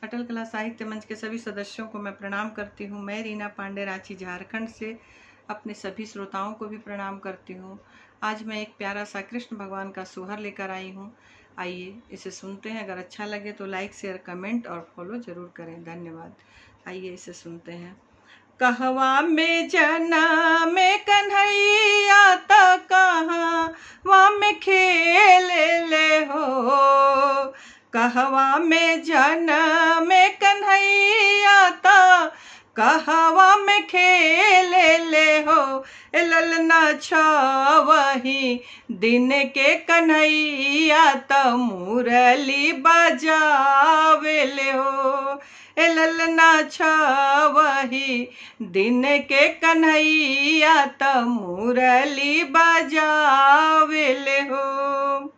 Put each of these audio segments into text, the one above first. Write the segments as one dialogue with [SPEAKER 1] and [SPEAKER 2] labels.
[SPEAKER 1] अटल कला साहित्य मंच के सभी सदस्यों को मैं प्रणाम करती हूँ। मैं रीना पांडे, रांची झारखंड से अपने सभी श्रोताओं को भी प्रणाम करती हूँ। आज मैं एक प्यारा सा कृष्ण भगवान का सोहर लेकर आई हूँ। आइए इसे सुनते हैं। अगर अच्छा लगे तो लाइक, शेयर, कमेंट और फॉलो ज़रूर करें। धन्यवाद। आइए इसे सुनते हैं। कहवा में जनम कन्हैया त कहवा में खेल ले हो। कहवा में जनम कन्हैया त कहवा में खेल ले हो। ललना छवही दिन के कन्हैया त मुरली बजावे ले हो। ललना छवही दिन के कन्हैया त मुरली बजावे ले हो।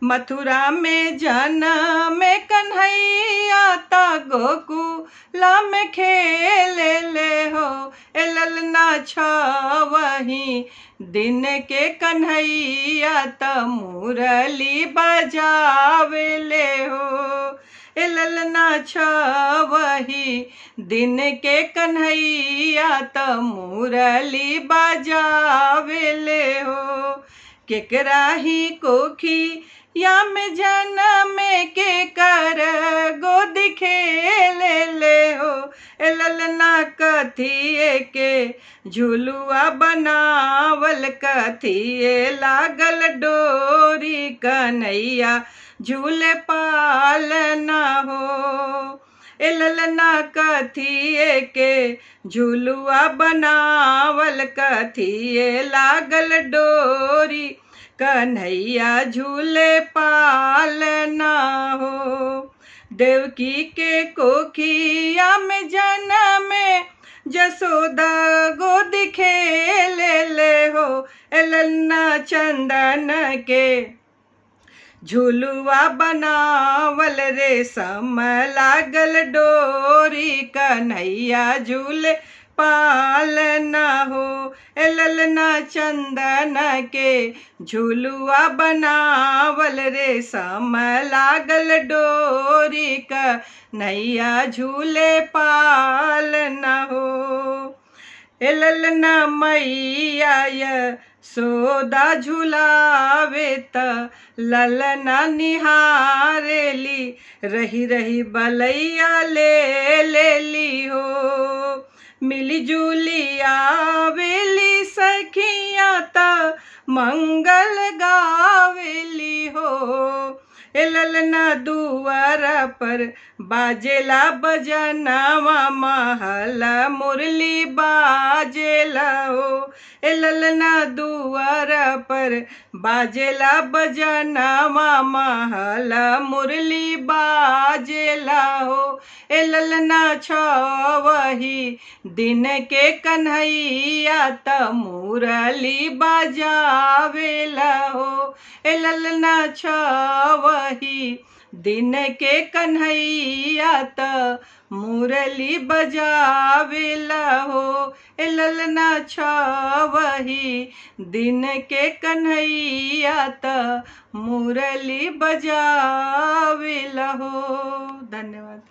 [SPEAKER 1] मथुरा में जनम कन्हैया त गोकुला में खेल ले हो। ललना छवही दिन के कन्हैया त मुरली बजावे ले हो। ललना छवही दिन के कन्हैया त मुरली बजावे ले हो। केकरा ही कोखी या में जनम के कर गोद खेल ले हो। ललना कथिए के झुलुआ बनावल, कथिए लागल डोरी कन्हैया झूले पालना हो। ललना कथिए के झुलुआ बनावल, कथिए लागल डोरी कन्हैया झूले पालना हो। देवकी के कोखिया में जनम जसोदा गोद खेल ले हो। ललना चंदन के झुलुआ बनावल, रेशम लागल डोरी कन्हैया झूले पालना हो। ललना चंदन के झुलुआ बनावल, रेशम लागल डोरी कन्हैया झूले पालना हो। ललना मैया सोदा झुलावे त ललना निहारेली, रही रही बलैया ले लेली हो। मिली जुली आवेली सखिया त मंगल गावेली हो। ललना दुआर पर बाजेला बजनवा, महल मुरली बाजेला हो। ललना दुआर पर बाजेला बजनवा, महल मुरली बाजेला हो। ललना छवही दिन के कन्हैया त मुरली बजावेला हो। ललना छवही दिन के कन्हैया त मुरली बजावेला हो। ललना छवही दिन के कन्हैया त मुरली बजावेला हो। धन्यवाद।